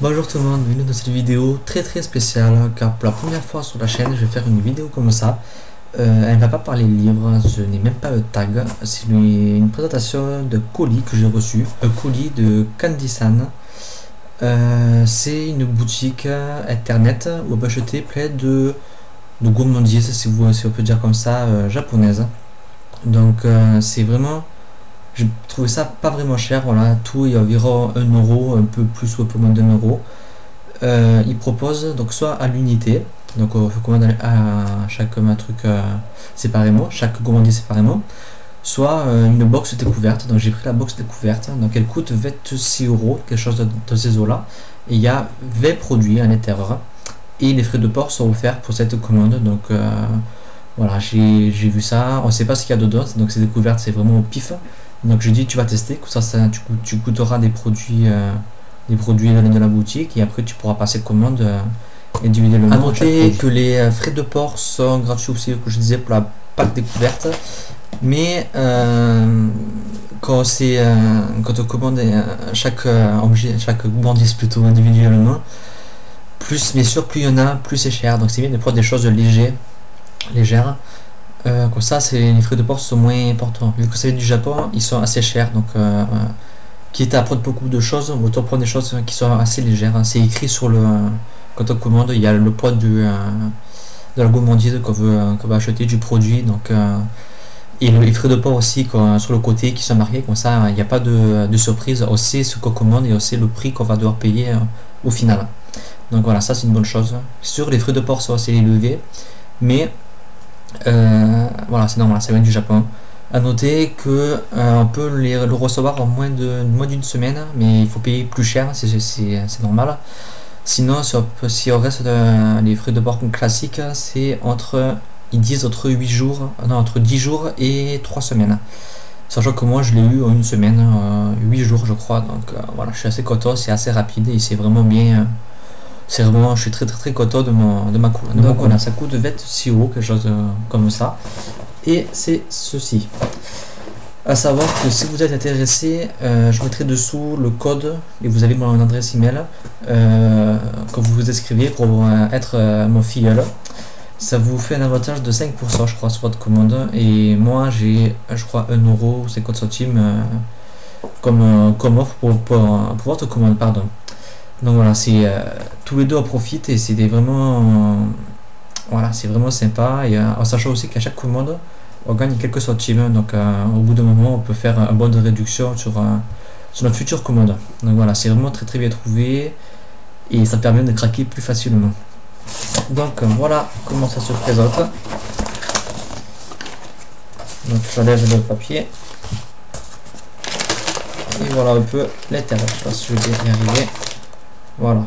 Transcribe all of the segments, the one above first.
Bonjour tout le monde, bienvenue dans cette vidéo très spéciale car pour la première fois sur la chaîne je vais faire une vidéo comme ça. Elle ne va pas parler livre, ce n'est même pas un tag, c'est une présentation de colis que j'ai reçu, un colis de Candy-san. C'est une boutique internet où on peut acheter plein de gourmandises, si on peut dire comme ça, japonaises. Donc c'est vraiment... J'ai trouvé ça pas vraiment cher, voilà, tout est environ 1 euro, un peu plus ou un peu moins d'1 euro. Ils proposent donc soit à l'unité, donc on commande à chaque truc séparément, chaque gourmandise séparément, soit une box découverte. Donc j'ai pris la box découverte, donc elle coûte 26 euros, quelque chose de ces eaux là, et il y a 20 produits à l'intérieur, et les frais de port sont offerts pour cette commande. Donc voilà, j'ai vu ça, on sait pas ce qu'il y a dedans, donc c'est découverte, c'est vraiment au pif. Donc je dis tu vas tester, tu goûteras des produits de la boutique et après tu pourras passer commande individuellement. À noter que les frais de port sont gratuits aussi, que je disais, pour la pack découverte. Mais quand on commande chaque objet, chaque gourmandise plutôt individuellement, plus bien sûr plus il y en a, plus c'est cher. Donc c'est bien de prendre des choses légères. Comme ça, les frais de port sont moins importants. Vu que c'est du Japon, ils sont assez chers. Donc, quitte à prendre beaucoup de choses, autant prendre des choses qui sont assez légères. C'est écrit sur le. Quand on commande, il y a le poids de la gourmandise qu'on veut acheter, du produit. Donc, et les frais de port aussi sur le côté qui sont marqués. Comme ça, il n'y a pas de surprise. On sait ce qu'on commande et on sait le prix qu'on va devoir payer au final. Donc, voilà, ça c'est une bonne chose. Sur les frais de port sont assez élevés. Mais. Voilà, c'est normal, ça vient du Japon. À noter que on peut le recevoir en moins d'une semaine, mais il faut payer plus cher, c'est normal. Sinon, si on reste les frais de port classiques, c'est ils disent entre 8 jours, non, entre 10 jours et 3 semaines. Sachant que moi je l'ai eu en une semaine, 8 jours je crois, donc voilà, je suis assez content, c'est assez rapide et c'est vraiment bien. Je suis très content de ma commande. Donc voilà, ça coûte 26 euros, quelque chose comme ça. Et c'est ceci. À savoir que si vous êtes intéressé, je mettrai dessous le code et vous avez mon adresse email quand vous vous inscrivez pour être mon filleul. Ça vous fait un avantage de 5% je crois sur votre commande. Et moi j'ai je crois 1 euro 50 centimes comme offre pour votre commande, pardon. Donc voilà, c'est tous les deux en profitent et c'est vraiment voilà, c'est vraiment sympa. Et en sachant aussi qu'à chaque commande on gagne quelques centimes, donc au bout d'un moment on peut faire un bon de réduction sur notre future commande. Donc voilà, c'est vraiment très bien trouvé et ça permet de craquer plus facilement. Donc voilà comment ça se présente. Donc j'enlève le papier et voilà un peu l'intérieur. Je sais pas si je vais y arriver. Voilà,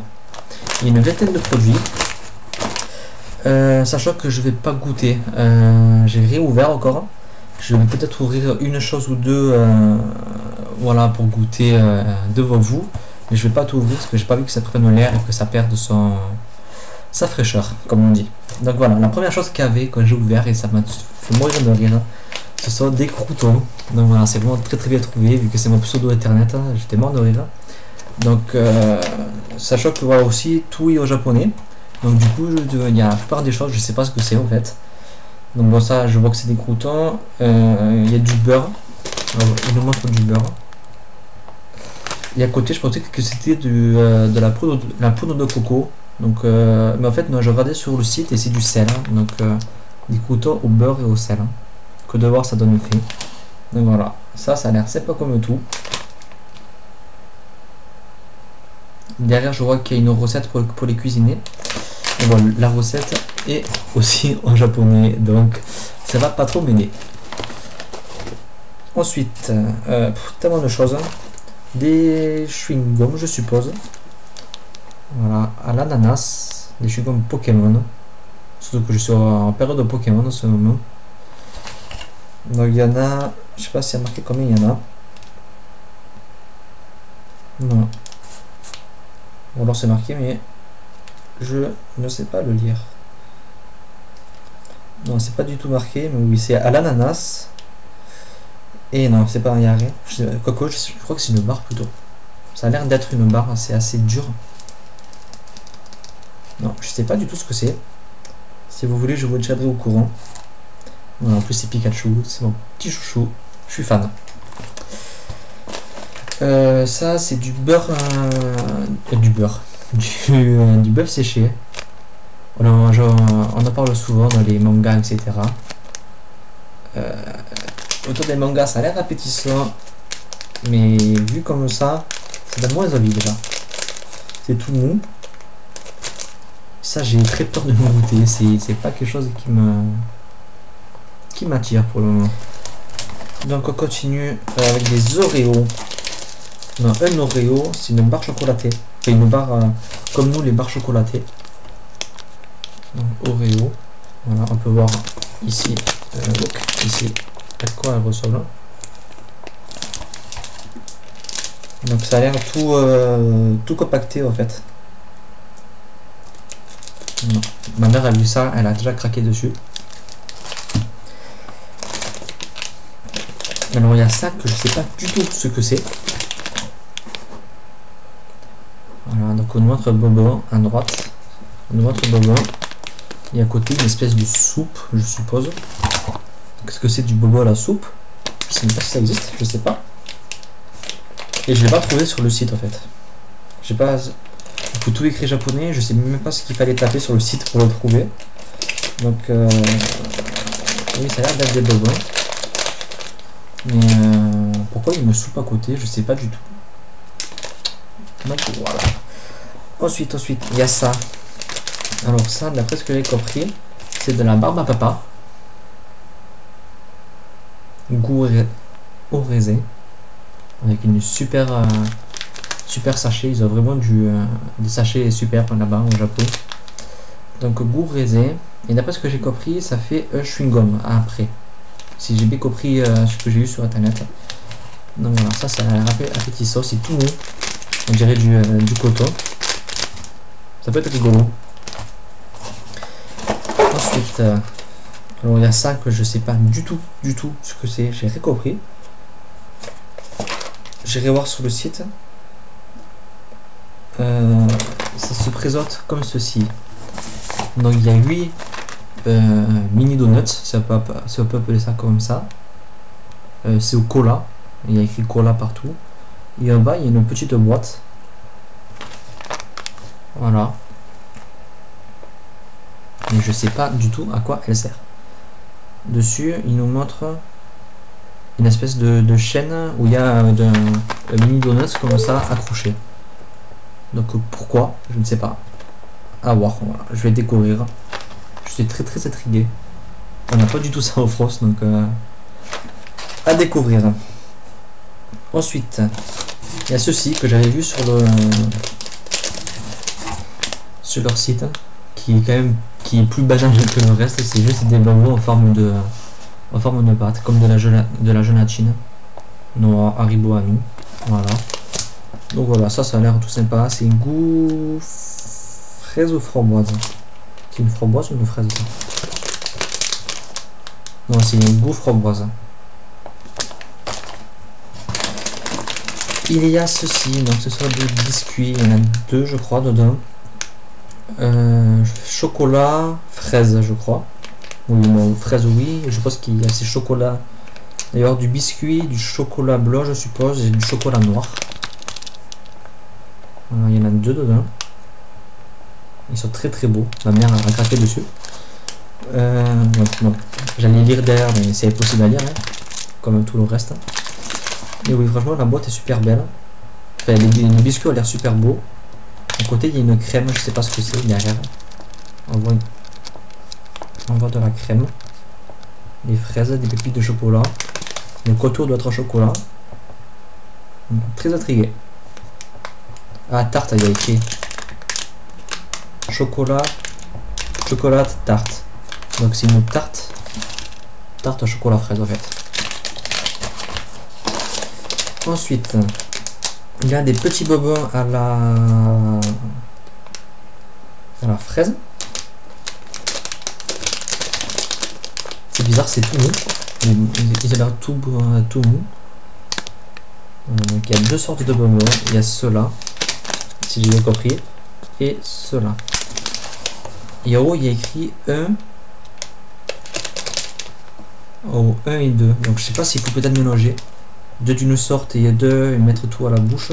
il y a une vingtaine de produits, sachant que je vais pas goûter, j'ai réouvert encore, je vais peut-être ouvrir une chose ou deux, voilà, pour goûter devant vous, mais je vais pas tout ouvrir parce que j'ai pas vu que ça prenne l'air et que ça perde sa fraîcheur, comme on dit. Donc voilà, la première chose qu'il y avait quand j'ai ouvert, et ça m'a fait mourir de rire, ce sont des croûtons. Donc voilà, c'est vraiment très bien trouvé, vu que c'est mon pseudo internet, j'étais mort de rire. Donc sachant que voilà, aussi tout est au japonais, donc du coup il y a la plupart des choses je sais pas ce que c'est en fait. Donc bon, ça je vois que c'est des croûtons, il y a du beurre. Alors, il nous montre du beurre et à côté je pensais que c'était de la poudre de coco, donc mais en fait non, je regardais sur le site et c'est du sel, donc des croûtons au beurre et au sel, que de voir ça donne le fait. Donc voilà, ça a l'air sympa comme tout. Derrière, je vois qu'il y a une recette pour les cuisiner. Et voilà, la recette est aussi en japonais, donc ça va pas trop m'aider. Ensuite, tellement de choses. Des chewing-gums, je suppose. Voilà, à l'ananas. Des chewing-gums Pokémon. Surtout que je suis en période de Pokémon en ce moment. Donc il y en a, je sais pas s'il y a marqué combien il y en a. Non. Ou alors c'est marqué mais je ne sais pas le lire. Non, c'est pas du tout marqué, mais oui, c'est à l'ananas. Et non, c'est pas un yaré. Je crois que c'est une barre plutôt. Ça a l'air d'être une barre, c'est assez dur. Non, je sais pas du tout ce que c'est. Si vous voulez, je vous tiendrai au courant. Voilà, en plus c'est Pikachu, c'est mon petit chouchou. Je suis fan. Ça c'est du beurre, du bœuf séché. On en parle souvent dans les mangas, etc. Autour des mangas, ça a l'air appétissant, mais vu comme ça donne moins envie déjà. C'est tout mou. Ça, j'ai très peur de me goûter. C'est pas quelque chose qui m'attire pour le moment. Donc on continue avec des Oreos. Non, un Oreo, c'est une barre chocolatée. C'est une barre comme nous, les barres chocolatées. Donc Oreo. Voilà, on peut voir ici. Ici, à quoi elle ressemble. Donc ça a l'air tout compacté en fait. Non. Ma mère a vu ça, elle a déjà craqué dessus. Alors il y a ça que je sais pas du tout ce que c'est. Voilà, donc on montre bonbon à droite. On montre bonbon. Et à côté une espèce de soupe, je suppose. Qu'est-ce que c'est du bonbon à la soupe? Je sais même pas si ça existe, je sais pas. Et je l'ai pas trouvé sur le site en fait. J'ai pas. Il faut tout écrire japonais, je sais même pas ce qu'il fallait taper sur le site pour le trouver. Donc oui, ça a l'air d'être des bonbons. Mais pourquoi il y a une soupe à côté, je sais pas du tout. Donc voilà. Ensuite, il y a ça. Alors ça, d'après ce que j'ai compris, c'est de la barbe à papa. Goût au raisin. Avec une super sachet. Ils ont vraiment des sachets super là-bas au Japon. Donc goût raisin. Et d'après ce que j'ai compris, ça fait un chewing-gum après. Si j'ai bien compris ce que j'ai eu sur internet. Donc voilà, ça a l'air appétissant. C'est tout mou. On dirait du coton. Ça peut être rigolo. Ensuite, alors il y a ça que je sais pas du tout ce que c'est. J'ai rien compris. J'irai voir sur le site. Ça se présente comme ceci. Donc il y a 8 mini donuts, si on peut appeler ça comme ça. C'est au cola. Il y a écrit cola partout. Et en bas il y a une petite boîte. Voilà. Mais je sais pas du tout à quoi elle sert. Dessus il nous montre une espèce de chaîne où il y a un mini donuts comme ça accroché. Donc pourquoi, je ne sais pas. À voir, voilà. Je vais découvrir. Je suis très intrigué. On n'a pas du tout ça au France, donc à découvrir. Ensuite, il y a ceci que j'avais vu sur leur site, qui est plus banal que le reste. C'est juste des bonbons en forme de pâte, comme de la gelatine. Nos Haribo à nous. Voilà. Donc voilà, ça a l'air tout sympa. C'est goût fraise ou framboise. C'est une framboise ou une fraise? Non, c'est une goût framboise. Il y a ceci, donc ce sont des biscuits. Il y en a 2 je crois dedans. Chocolat, fraise je crois. Oui, non, fraise oui. Je pense qu'il y a ces chocolats. D'ailleurs du biscuit, du chocolat blanc je suppose, et du chocolat noir. Voilà, il y en a 2 dedans. Ils sont très beaux. Ma mère a craqué dessus. Non. J'allais lire derrière, mais c'est impossible à lire, hein, comme tout le reste. Et oui, franchement, la boîte est super belle. Enfin, les biscuits ont l'air super beaux. À côté, il y a une crème, je sais pas ce que c'est derrière. On voit de la crème. Des fraises, des pépites de chocolat. Le contour doit être au chocolat. Très intrigué. Ah, tarte, il y a écrit chocolat tarte. Donc c'est une tarte au chocolat fraise en fait. Ensuite, il y a des petits bonbons à la fraise. C'est bizarre, c'est tout mou. Ils ont l'air tout mou. Donc il y a 2 sortes de bonbons. Il y a ceux-là, si j'ai bien compris, et ceux-là. Et en haut, il y a écrit 1. Oh, 1 et 2. Donc je sais pas s'il faut peut-être mélanger 2 d'une sorte et 2 et mettre tout à la bouche.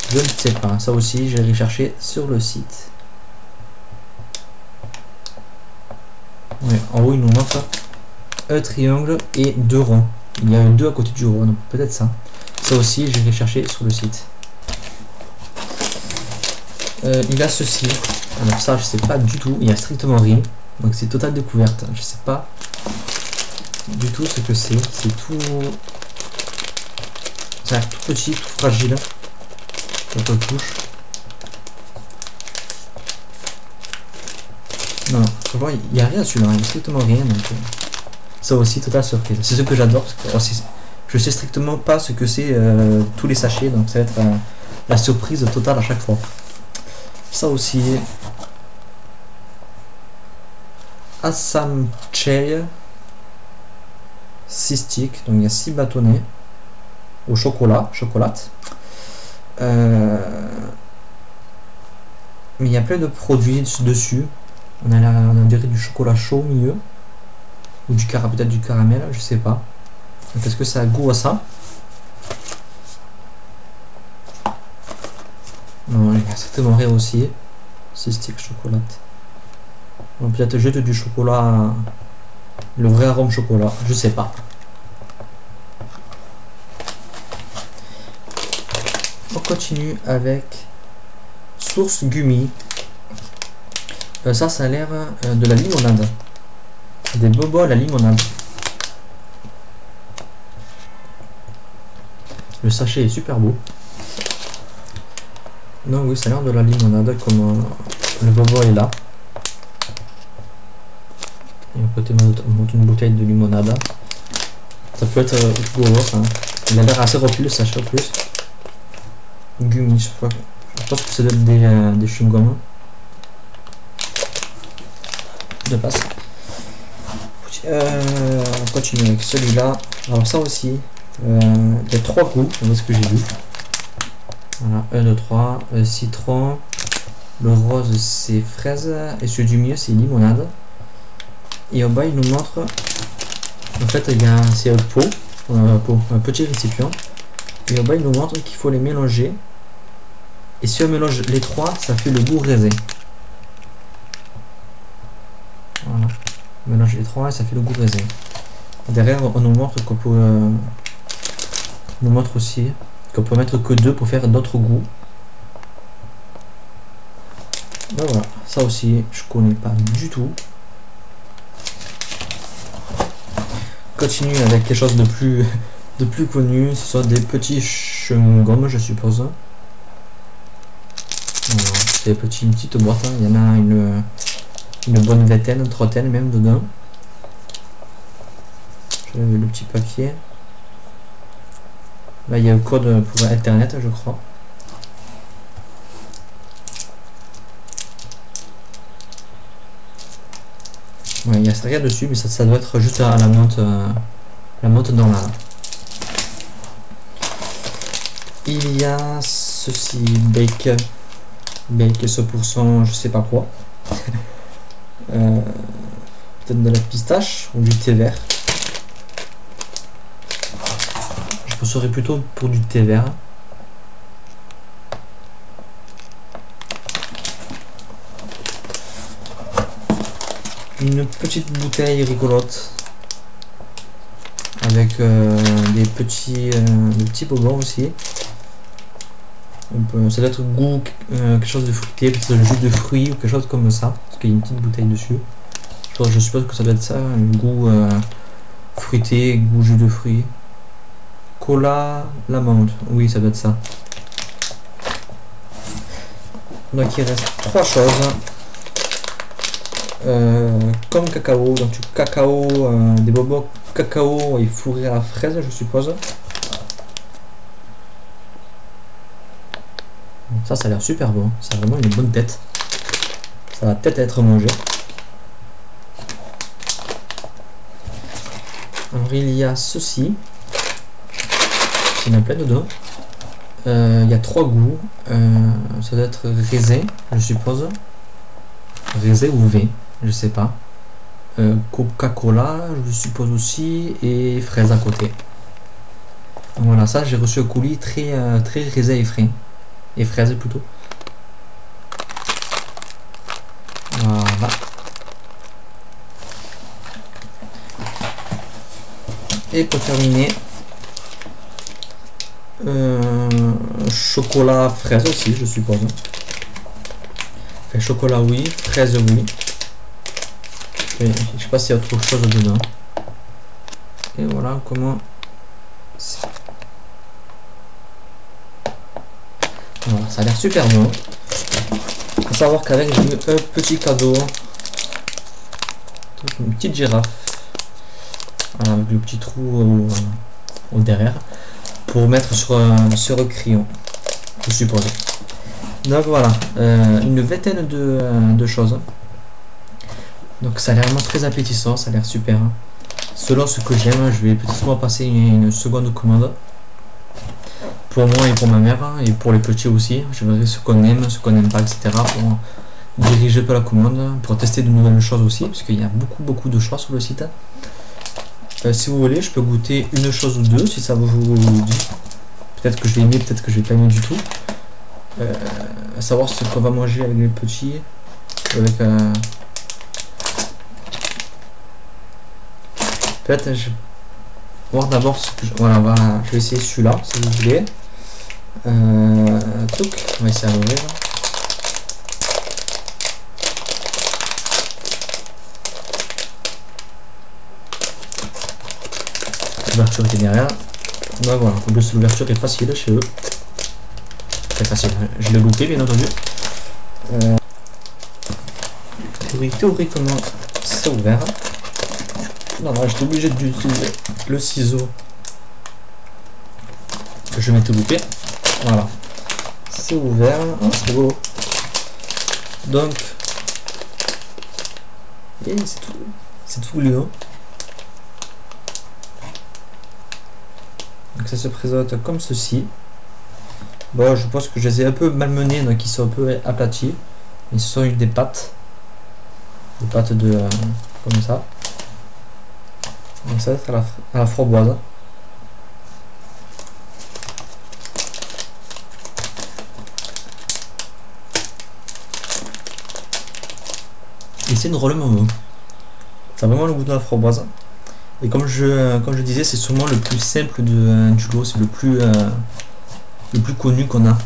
Je ne sais pas. Ça aussi, j'ai recherché sur le site. Ouais, en haut, il nous montre un triangle et 2 ronds. Il y a un 2 à côté du rond, donc peut-être ça. Ça aussi, j'ai recherché sur le site. Il a ceci. Alors ça, je sais pas du tout. Il y a strictement rien. Donc c'est totale découverte. Je sais pas du tout ce que c'est. C'est tout... Ça a l'air tout petit, tout fragile. Quand on le touche. Non, franchement, il n'y a rien celui-là. Il n'y a strictement rien. Donc, ça aussi, totale surprise. C'est ce que j'adore. Je sais strictement pas ce que c'est tous les sachets. Donc ça va être la surprise totale à chaque fois. Ça aussi. Assam Chai 6 sticks, donc il y a 6 bâtonnets au chocolate. Mais il y a plein de produits dessus. On dirait du chocolat chaud au milieu. Ou peut-être du caramel, je sais pas. Est-ce que ça a goût à ça? Non, il y a certainement rien aussi. 6 sticks chocolat. Peut-être juste du chocolat, le vrai arôme chocolat, je sais pas. On continue avec Source Gummy. Ça a l'air de la limonade. Des bobos à la limonade. Le sachet est super beau. Non, oui, ça a l'air de la limonade, comme le bobo est là. Et à côté, on monte une bouteille de limonade. Ça peut être rigolo, ça. Il a l'air assez rempli le sachet en plus. Gummy, je pense que ça doit être des chewing-gums. De passe. On continue avec celui-là. Alors ça aussi, il y a 3 goûts, c'est ce que j'ai vu. Voilà, 1, 2, 3, citron. Le rose c'est fraise et celui du milieu c'est limonade. Et en bas il nous montre, en fait c'est un pot, un petit récipient. Et en bas il nous montre qu'il faut les mélanger. Et si on mélange les 3, ça fait le goût raisin. Voilà, on mélange les 3 et ça fait le goût raisin. Derrière on nous montre qu'on peut, nous montre aussi qu'on peut mettre que 2 pour faire d'autres goûts. Ben voilà, ça aussi je connais pas du tout. Continue avec quelque chose de plus connu, ce sont des petits chewing-gums je suppose. Voilà, c'est une petite boîte, hein. Il y en a une bonne vingtaine, une trentaine même dedans. J'ai le petit papier. Là il y a un code pour internet je crois. Ouais, il n'y a rien dessus, mais ça doit être juste à la menthe normale. Il y a ceci, bake 100%, je sais pas quoi. Peut-être de la pistache ou du thé vert. Je penserais plutôt pour du thé vert. Une petite bouteille rigolote avec des petits bonbons aussi. Ça doit être goût quelque chose de fruité, peut-être le jus de fruits ou quelque chose comme ça, parce qu'il y a une petite bouteille dessus. Je suppose que ça doit être ça, un goût fruité, goût jus de fruits. Cola, l'amande, oui ça doit être ça. Donc il reste 3 choses. Comme cacao, donc du cacao, des bobos cacao et fourrés à la fraise je suppose. Ça a l'air super bon, ça a vraiment une bonne tête. Ça va peut-être être mangé. Alors il y a ceci. Il y en a plein dedans. Il y a 3 goûts. Ça doit être raisin je suppose. raisin ou vin, je sais pas. Coca-Cola, je suppose aussi, et fraises à côté. Voilà, ça j'ai reçu un colis très raisin et frais. Et fraises plutôt. Voilà. Et pour terminer, chocolat fraise aussi, je suppose. Enfin, chocolat oui, fraise oui. Et je sais pas s'il y a autre chose dedans. Et voilà comment. Voilà, ça a l'air super bon. À savoir qu'avec j'ai eu un petit cadeau, une petite girafe, avec le petit trou au derrière, pour mettre sur un crayon, je suppose. Donc voilà, une vingtaine de choses. Donc ça a l'air vraiment très appétissant, ça a l'air super. Selon ce que j'aime, je vais peut-être passer une seconde commande. Pour moi et pour ma mère, et pour les petits aussi. Je verrai ce qu'on aime, ce qu'on n'aime pas, etc. pour diriger un peu la commande, pour tester de nouvelles choses aussi, parce qu'il y a beaucoup de choix sur le site. Si vous voulez, je peux goûter une chose ou deux, si ça vous dit. Peut-être que je vais aimer, peut-être que je vais pas aimer du tout. Savoir ce qu'on va manger avec les petits, avec peut-être je vais voir d'abord ce que voilà, je vais essayer celui-là si vous voulez. Touc, on va essayer à l'ouvrir. L'ouverture qui est derrière. Ben voilà, en plus l'ouverture est facile chez eux. Très facile, je l'ai loupé bien entendu. Théoriquement c'est ouvert. Non, j'étais obligé d'utiliser le ciseau que je m'étais loupé. Voilà, c'est ouvert. Oh, c'est beau. Donc, c'est tout gluant. Donc ça se présente comme ceci. Bon, je pense que je les ai un peu malmenés, donc ils sont un peu aplatis. Mais ce sont des pâtes de comme ça. Donc ça va être à la framboise. Et c'est une drôle moment. Ça a vraiment le goût de la framboise. Et comme je disais, c'est sûrement le plus simple du lot, c'est le plus connu qu'on a.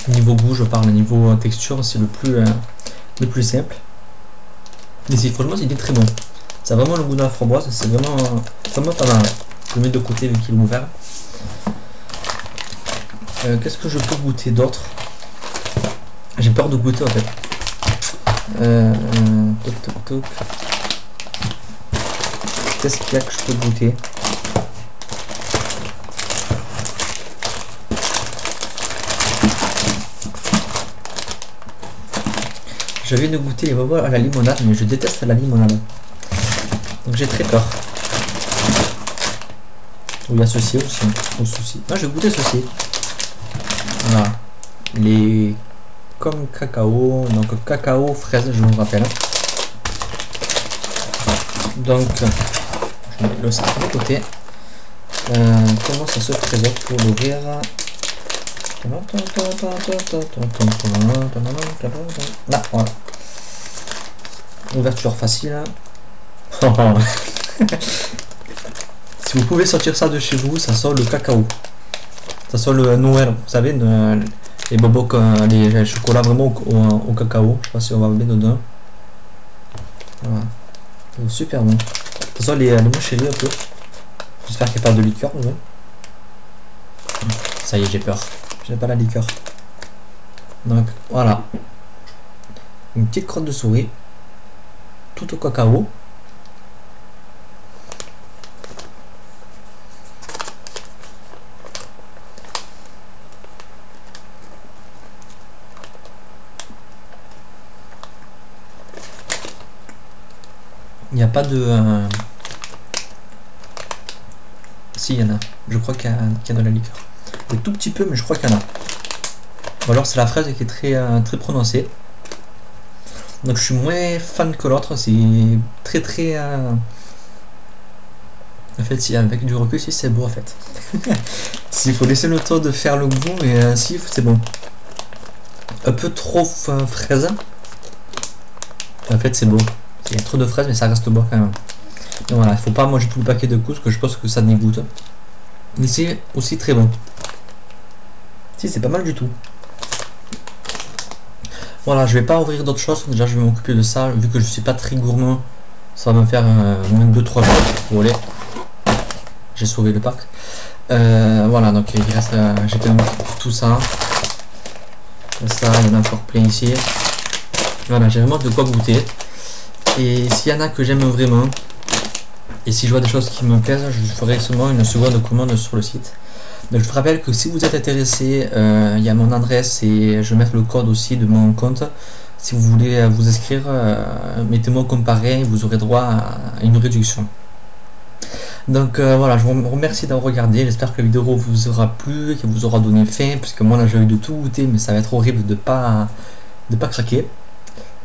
Niveau goût, je parle, niveau texture, c'est le plus simple. Mais franchement, c'est très bon. Ça a vraiment le goût de la framboise, c'est vraiment pas mal. Je le mets de côté vu qu'il est ouvert. Qu'est-ce que je peux goûter d'autre? J'ai peur de goûter en fait. Toc. Qu'est-ce qu'il y a que je peux goûter? Je viens de goûter les bobos à la limonade, mais je déteste la limonade. Donc j'ai très peur. Il y a ceci aussi. Au souci. Ah, je vais goûter ceci. Voilà. Les comme cacao. Donc cacao, fraise, je vous rappelle. Donc je mets le sac de côté. Comment ça se présente pour l'ouvrir? Là, voilà. Ouverture facile. Si vous pouvez sortir ça de chez vous, ça sent le cacao. Ça sent le Noël, vous savez, les bobos, les chocolats vraiment au cacao. Je sais pas si on va bien dedans. Voilà. Super bon. Ça sent les moucheries un peu. J'espère qu'il n'y a pas de liqueur dedans. Ça y est, j'ai peur. J'ai pas la liqueur. Donc voilà. Une petite crotte de souris. Tout au cacao. Il n'y a pas de... Si, il y en a. Je crois qu'il y a de la liqueur. Un tout petit peu, mais je crois qu'il y en a. Ou alors c'est la fraise qui est très prononcée. Donc je suis moins fan que l'autre, c'est très très... En fait, si avec du recul, si c'est beau en fait. S'il faut laisser le temps de faire le goût, mais si c'est bon. Un peu trop fraise. En fait, c'est beau. Il y a trop de fraises, mais ça reste beau quand même. Donc voilà, il faut pas manger tout le paquet de coups, parce que je pense que ça dégoûte. Mais c'est aussi très bon. Si, c'est pas mal du tout. Voilà, je vais pas ouvrir d'autres choses. Déjà, je vais m'occuper de ça. Vu que je suis pas très gourmand, ça va me faire moins 2-3 jours. Voilà. J'ai sauvé le pack. Voilà, donc il reste. J'ai quand même tout ça. Ça, il y en a encore plein ici. Voilà, j'ai vraiment de quoi goûter. Et s'il y en a que j'aime vraiment, et si je vois des choses qui me plaisent, je ferai seulement une seconde commande sur le site. Donc je vous rappelle que si vous êtes intéressé, il y a mon adresse et je vais mettre le code aussi de mon compte. Si vous voulez vous inscrire, mettez-moi comparé, vous aurez droit à une réduction. Donc voilà, je vous remercie d'avoir regardé, j'espère que la vidéo vous aura plu, qu'elle vous aura donné faim, puisque moi là j'ai eu de tout goûter, mais ça va être horrible de pas craquer.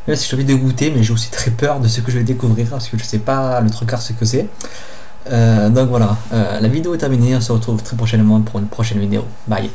Même si j'ai envie de goûter, mais j'ai aussi très peur de ce que je vais découvrir, parce que je sais pas le truc ce que c'est. Donc voilà, la vidéo est terminée, on se retrouve très prochainement pour une prochaine vidéo. Bye.